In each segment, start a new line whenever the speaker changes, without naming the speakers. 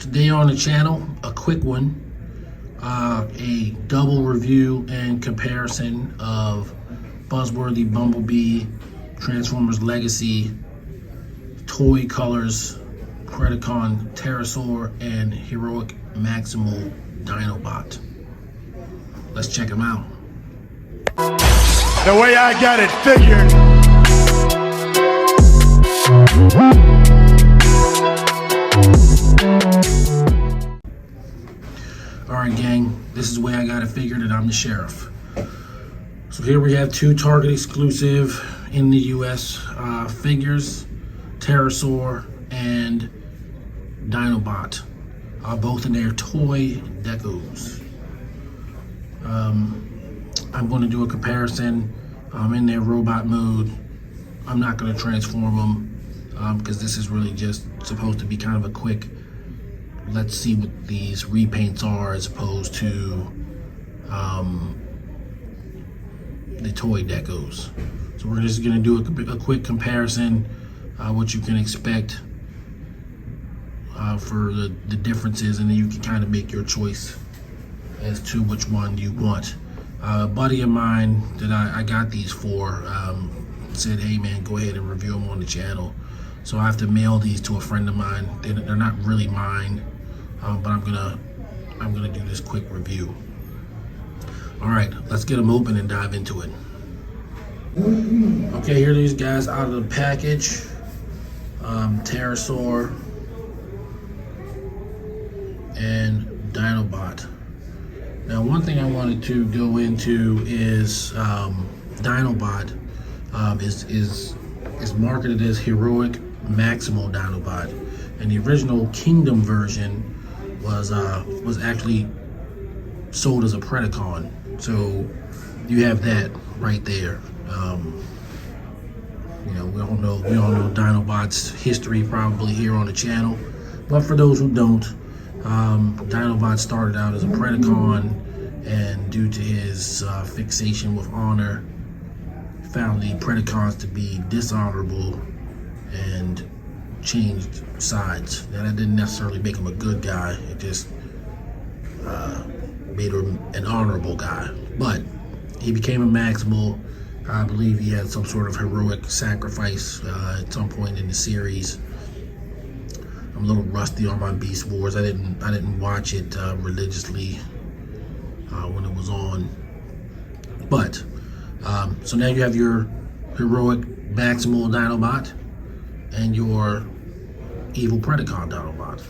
Today on the channel, a quick one, a double review and comparison of Buzzworthy Bumblebee, Transformers Legacy, Toy Colors, Predacon, Terrorsaur, and Heroic Maximal Dinobot. Let's check them out.
The way I got it figured.
Alright gang, this is the way I got it figured, and I'm the sheriff. So here we have two Target exclusive in the US figures, Terrorsaur and Dinobot, both in their toy decos. I'm going to do a comparison in their robot mode. I'm not going to transform them because this is really just supposed to be kind of a quick, let's see what these repaints are as opposed to the toy decos. So we're just going to do a quick comparison, what you can expect for the differences, and then you can kind of make your choice as to which one you want. A buddy of mine that I got these for said, hey man, go ahead and review them on the channel. So I have to mail these to a friend of mine. They're not really mine, but I'm gonna do this quick review. All right, let's get them open and dive into it. Okay, here are these guys out of the package. Pterosaur and Dinobot. Now, one thing I wanted to go into is Dinobot is marketed as Heroic Maximal Dinobot, and the original Kingdom version was actually sold as a Predacon. So you have that right there. You know, we all know Dinobot's history probably here on the channel, but for those who don't, Dinobot started out as a Predacon, and due to his fixation with honor, found the Predacons to be dishonorable and changed sides. Now that didn't necessarily make him a good guy, it just made him an honorable guy. But he became a Maximal. I believe he had some sort of heroic sacrifice at some point in the series. I'm a little rusty on my Beast Wars. I didn't watch it religiously when it was on. But so now you have your Heroic Maximal Dinobot and your Evil Predacon Dinobot.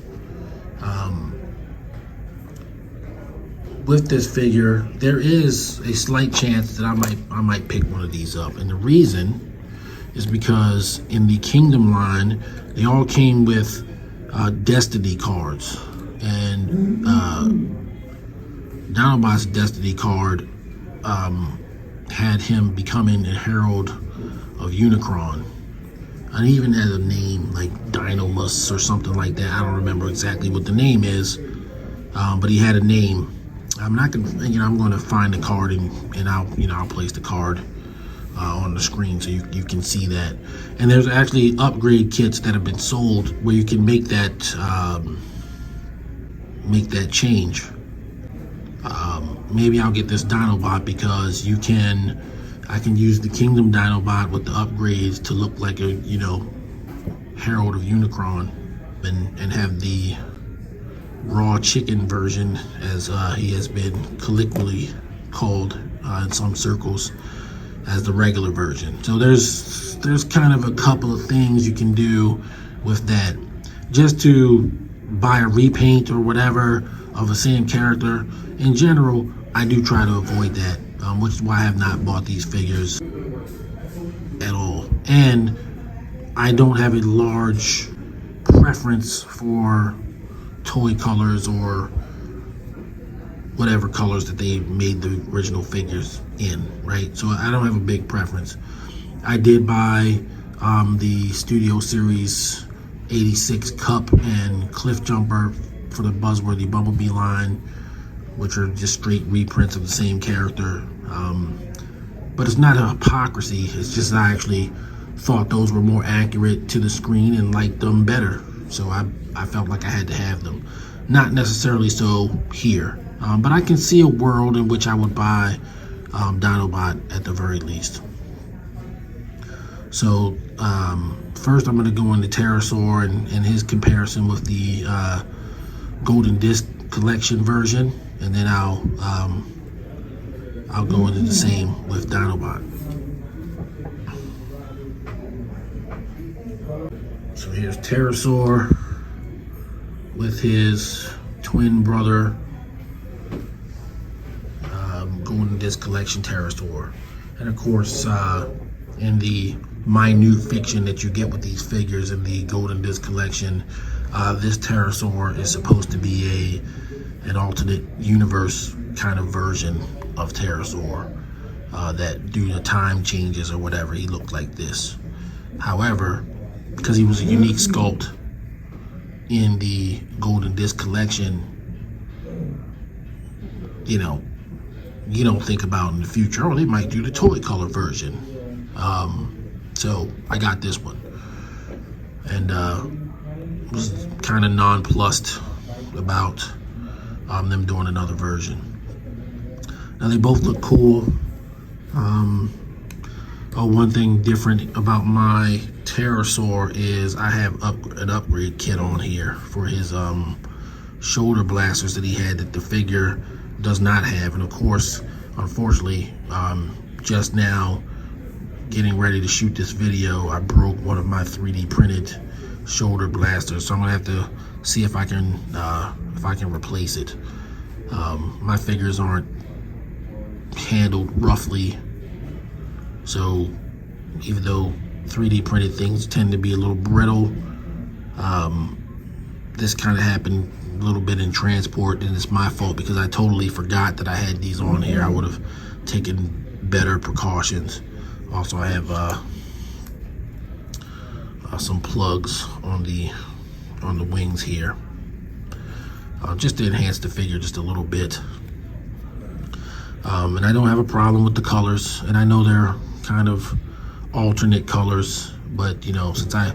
With this figure, there is a slight chance that I might pick one of these up, and the reason is because in the Kingdom line, they all came with Destiny cards, and Dinobot's Destiny card had him becoming a Herald of Unicron, and he even had a name like Dynamus or something like that. I don't remember exactly what the name is, but he had a name. I'm not gonna, I'm going to find the card and I'll place the card on the screen so you can see that. And there's actually upgrade kits that have been sold where you can make that change. Maybe I'll get this Dinobot because I can use the Kingdom Dinobot with the upgrades to look like a Herald of Unicron, and have the raw chicken version, as he has been colloquially called in some circles, as the regular version. So there's kind of a couple of things you can do with that. Just to buy a repaint or whatever of the same character, in general, I do try to avoid that, which is why I have not bought these figures at all. And I don't have a large preference for toy colors or whatever colors that they made the original figures in, right? So I don't have a big preference. I did buy the Studio Series 86 Cup and Cliff Jumper for the Buzzworthy Bumblebee line, which are just straight reprints of the same character. But it's not a hypocrisy, it's just I actually thought those were more accurate to the screen and liked them better. So I felt like I had to have them. Not necessarily so here, but I can see a world in which I would buy Dinobot at the very least. So first I'm going to go into Terrorsaur and his comparison with the Golden Disc Collection version, and then I'll go into the same with Dinobot. So here's Pterosaur with his twin brother, Golden Disc Collection Pterosaur. And of course, in the minute fiction that you get with these figures in the Golden Disc Collection, this Pterosaur is supposed to be an alternate universe kind of version of Pterosaur, that due to time changes or whatever, he looked like this. However, because he was a unique sculpt in the Golden Disc Collection, you know, you don't think about in the future, oh, they might do the toy color version. So I got this one, and was kind of nonplussed about them doing another version. Now they both look cool. One thing different about my Terrorsaur is I have an upgrade kit on here for his shoulder blasters that he had that the figure does not have. And of course, unfortunately, just now getting ready to shoot this video, I broke one of my 3D printed shoulder blasters, so I'm gonna have to see if I can replace it. My figures aren't handled roughly, so even though 3D printed things tend to be a little brittle, this kind of happened a little bit in transport, and it's my fault because I totally forgot that I had these on here. I would have taken better precautions. Also, I have some plugs on the wings here, just to enhance the figure just a little bit. And I don't have a problem with the colors, and I know they're kind of alternate colors, but you know, since I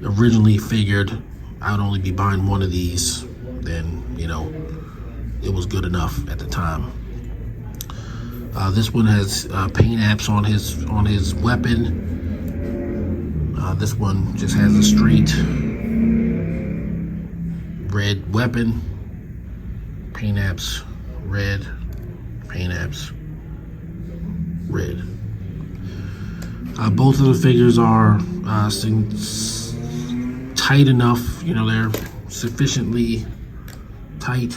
originally figured I would only be buying one of these, then you know, it was good enough at the time. This one has paint apps on his weapon. This one just has a straight red weapon. Paint apps red. Paint apps red. Both of the figures are tight enough, you know, they're sufficiently tight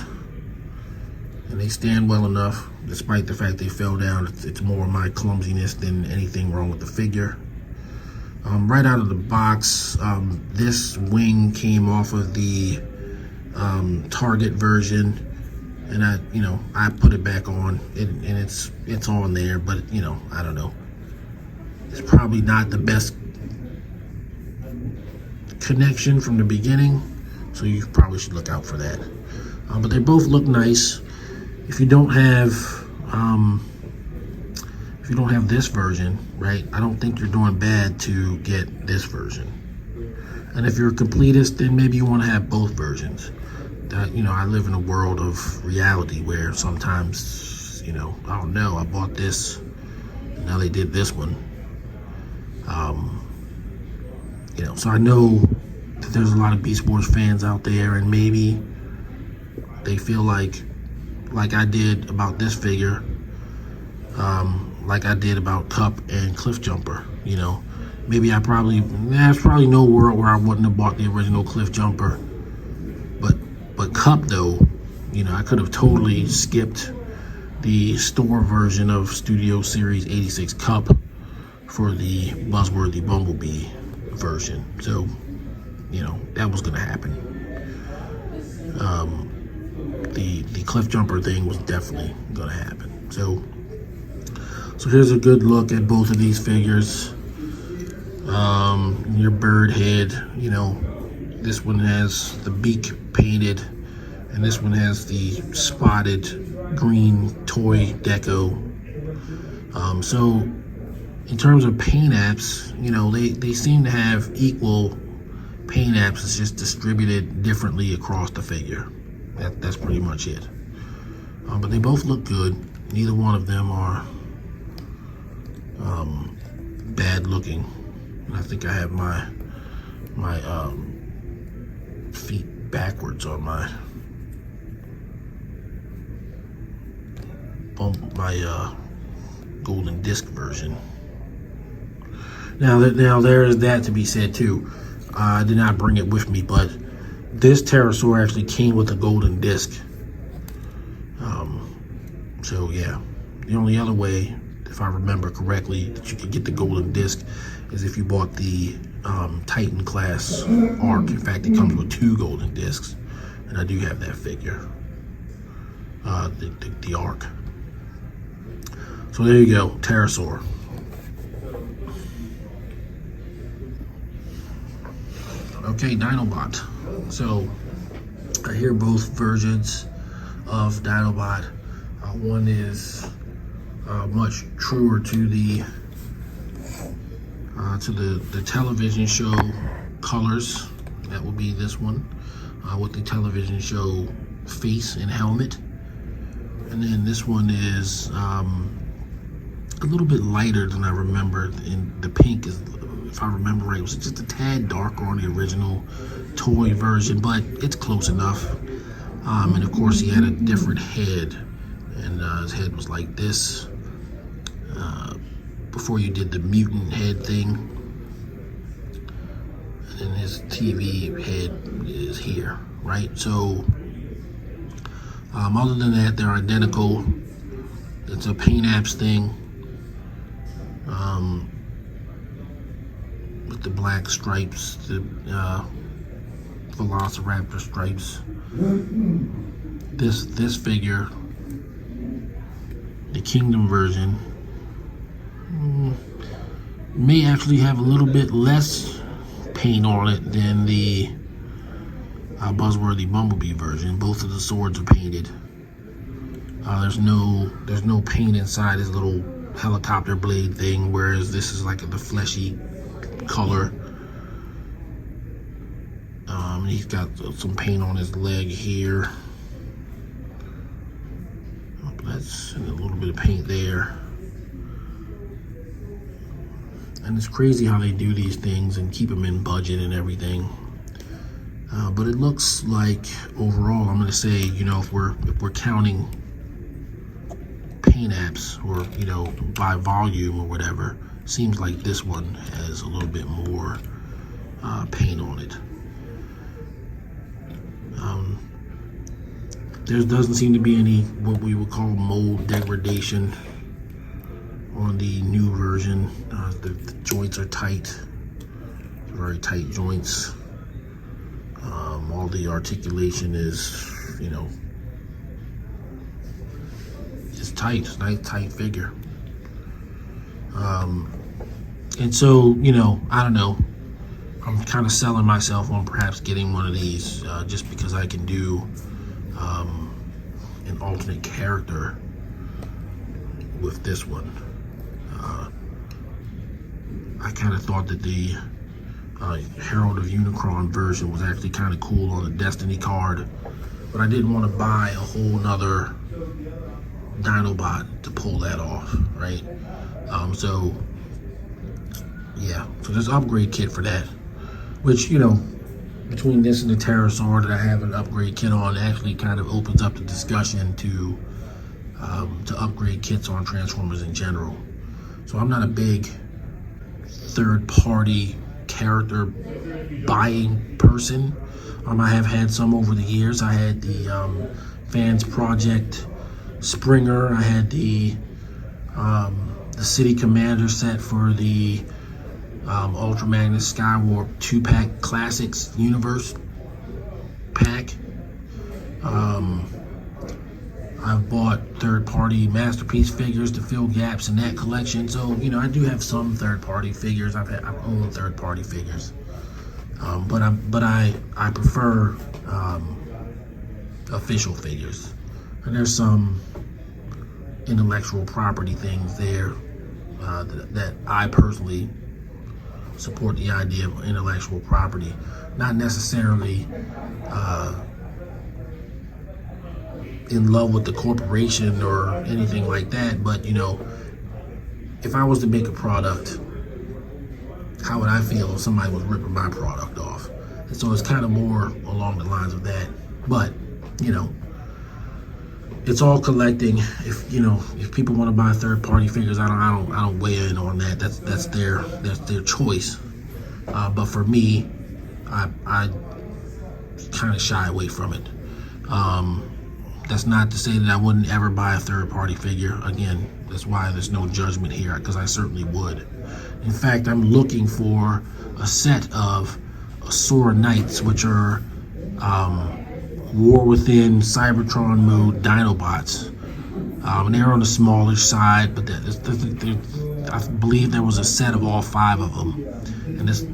and they stand well enough, despite the fact they fell down. It's more my clumsiness than anything wrong with the figure. Right out of the box, this wing came off of the Target version, and I put it back on, and it's on there, but you know, I don't know. It's probably not the best connection from the beginning, so you probably should look out for that. But they both look nice. If you don't have this version, right, I don't think you're doing bad to get this version. And if you're a completist, then maybe you want to have both versions. You know, I live in a world of reality where sometimes, you know, oh no, I bought this, and now they did this one. You know, so I know that there's a lot of Beast Wars fans out there, and maybe they feel like I did about this figure, like I did about Cup and Cliff Jumper. You know, maybe there's probably no world where I wouldn't have bought the original Cliff Jumper, but Cup though, you know, I could have totally skipped the store version of Studio Series 86 Cup for the Buzzworthy Bumblebee version. So, you know, that was gonna happen. The Cliff Jumper thing was definitely gonna happen. So here's a good look at both of these figures. Your bird head, you know, this one has the beak painted, and this one has the spotted green toy deco. So in terms of paint apps, you know, they seem to have equal paint apps is just distributed differently across the figure. That's pretty much it. But they both look good. Neither one of them are bad looking. And I think I have my feet backwards on my golden disc version. Now there is that to be said too. I did not bring it with me, but this Pterosaur actually came with a golden disc. So yeah, the only other way, if I remember correctly, that you could get the golden disc is if you bought the Titan class Arc. In fact, it comes with 2 golden discs, and I do have that figure, the Arc. So there you go, Terrorsaur. Okay, Dinobot. So I hear both versions of Dinobot. One is much truer to the television show colors. That will be this one with the television show face and helmet. And then this one is a little bit lighter than I remember. And the pink is, if I remember right, it was just a tad darker on the original toy version, but it's close enough. And of course, he had a different head, and his head was like this before you did the mutant head thing. And then his TV head is here, right? So other than that, they're identical. It's a paint apps thing with the black stripes, the Velociraptor stripes. This figure, the Kingdom version, may actually have a little bit less paint on it than the Buzzworthy Bumblebee version. Both of the swords are painted. There's no paint inside his little helicopter blade thing, whereas this is like the fleshy color. He's got some paint on his leg here. That's a little bit of paint there. And it's crazy how they do these things and keep them in budget and everything. But it looks like overall, I'm going to say, you know, if we're counting paint apps, or you know, by volume or whatever, seems like this one has a little bit more paint on it. There doesn't seem to be any what we would call mold degradation on the new version. The joints are tight, very tight joints. All the articulation is, you know, it's tight. It's a nice tight figure. And so, you know, I don't know, I'm kind of selling myself on perhaps getting one of these just because I can do an alternate character with this one. I kind of thought that the Herald of Unicron version was actually kind of cool on the Destiny card, but I didn't want to buy a whole nother Dinobot to pull that off, right? So yeah, so there's an upgrade kit for that, which, you know, between this and the Pterosaur that I have an upgrade kit on, actually kind of opens up the discussion to upgrade kits on Transformers in general. So I'm not a big third-party character buying person. I have had some over the years. I had the Fans Project Springer. I had the City Commander set for the Ultra Magnus Skywarp 2-pack Classics Universe pack. I've bought third-party Masterpiece figures to fill gaps in that collection. So, you know, I do have some third-party figures. I've owned third-party figures, but I prefer official figures. And there's some intellectual property things there that I personally support the idea of intellectual property. Not necessarily in love with the corporation or anything like that, but you know, if I was to make a product, how would I feel if somebody was ripping my product off? And so it's kind of more along the lines of that. But you know, it's all collecting. If you know, if people want to buy third-party figures, I don't weigh in on that. That's their choice. But for me, I kind of shy away from it. That's not to say that I wouldn't ever buy a third-party figure. Again, that's why there's no judgment here, because I certainly would. In fact, I'm looking for a set of Saur Knights, which are War Within Cybertron mode Dinobots. And they're on the smaller side, but I believe there was a set of all 5 of them. And this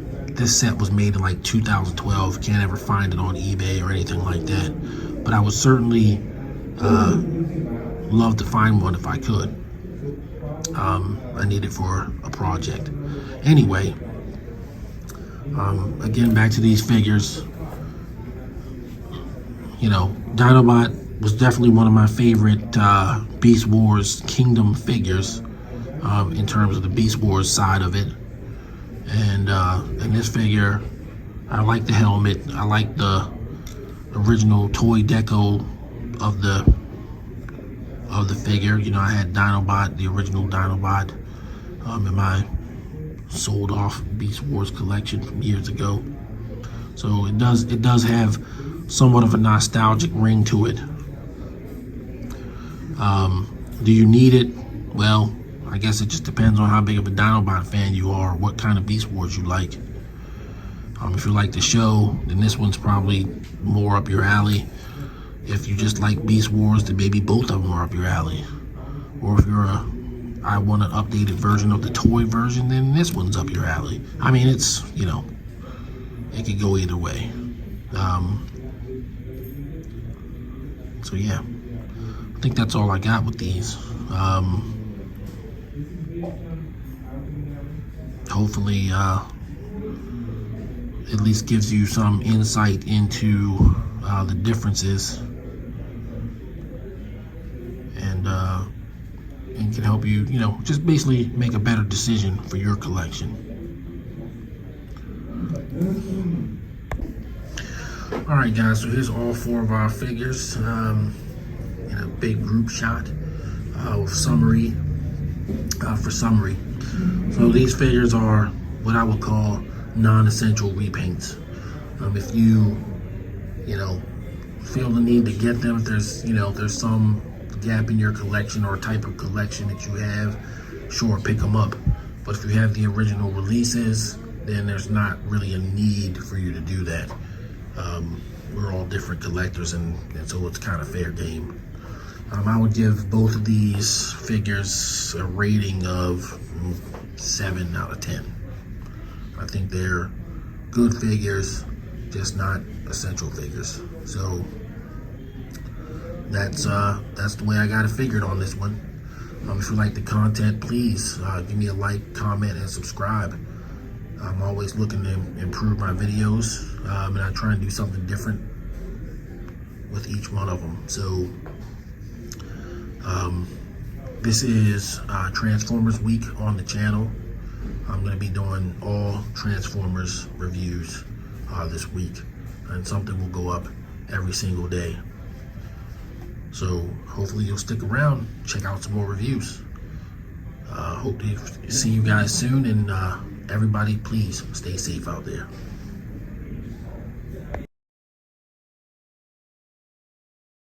set was made in like 2012. Can't ever find it on eBay or anything like that. But I would certainly love to find one if I could. I need it for a project. Anyway, again, back to these figures. You know, Dinobot was definitely one of my favorite Beast Wars Kingdom figures in terms of the Beast Wars side of it. And this figure, I like the helmet. I like the original toy deco of the figure. You know, I had Dinobot, the original Dinobot, in my sold off Beast Wars collection from years ago. So it does have somewhat of a nostalgic ring to it. Do you need it? Well, I guess it just depends on how big of a Dinobot fan you are, what kind of Beast Wars you like. If you like the show, then this one's probably more up your alley. If you just like Beast Wars, then maybe both of them are up your alley. Or if you're I want an updated version of the toy version, then this one's up your alley. I mean, it's, you know, it could go either way. So yeah, I think that's all I got with these. Hopefully, at least gives you some insight into the differences, and can help you, you know, just basically make a better decision for your collection. All right, guys. So here's all 4 of our figures in a big group shot with summary for summary. So these figures are what I would call non-essential repaints. If you know, feel the need to get them, if there's, you know, there's some gap in your collection or type of collection that you have, sure, pick them up. But if you have the original releases, then there's not really a need for you to do that. We're all different collectors, and so it's kind of fair game. I would give both of these figures a rating of 7 out of 10. I think they're good figures, just not essential figures. So that's the way I got it figured on this one. If you like the content, please give me a like, comment, and subscribe. I'm always looking to improve my videos, and I try and do something different with each one of them. So this is Transformers Week on the channel. I'm going to be doing all Transformers reviews this week, and something will go up every single day. So hopefully you'll stick around, check out some more reviews. Hope to see you guys soon, and everybody, please stay safe out there.